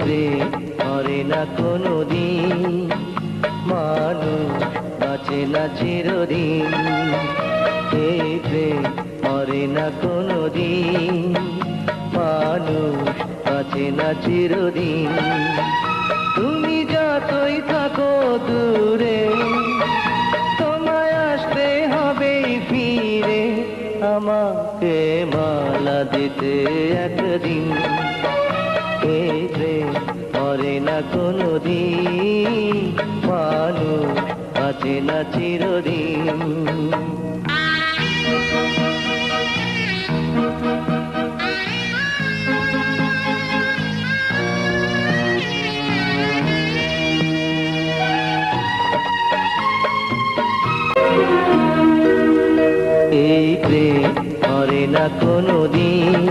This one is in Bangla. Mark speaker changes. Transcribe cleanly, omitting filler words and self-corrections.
Speaker 1: প্রেম করে না কোনোদিন, মানুষ বাঁচে না চিরদিন। এই প্রেম করে না কোনোদিন, মানুষ বাঁচে না চিরদিন। তুমি যতই থাকো দূরে, তোমায় আসতে হবে ফিরে, আমাকে মালা দিতে একদিন। এই প্রেম করে না কোনোদিন, মানুষ বাঁচে না চিরদিন। এই প্রেম করে না কোনোদিন,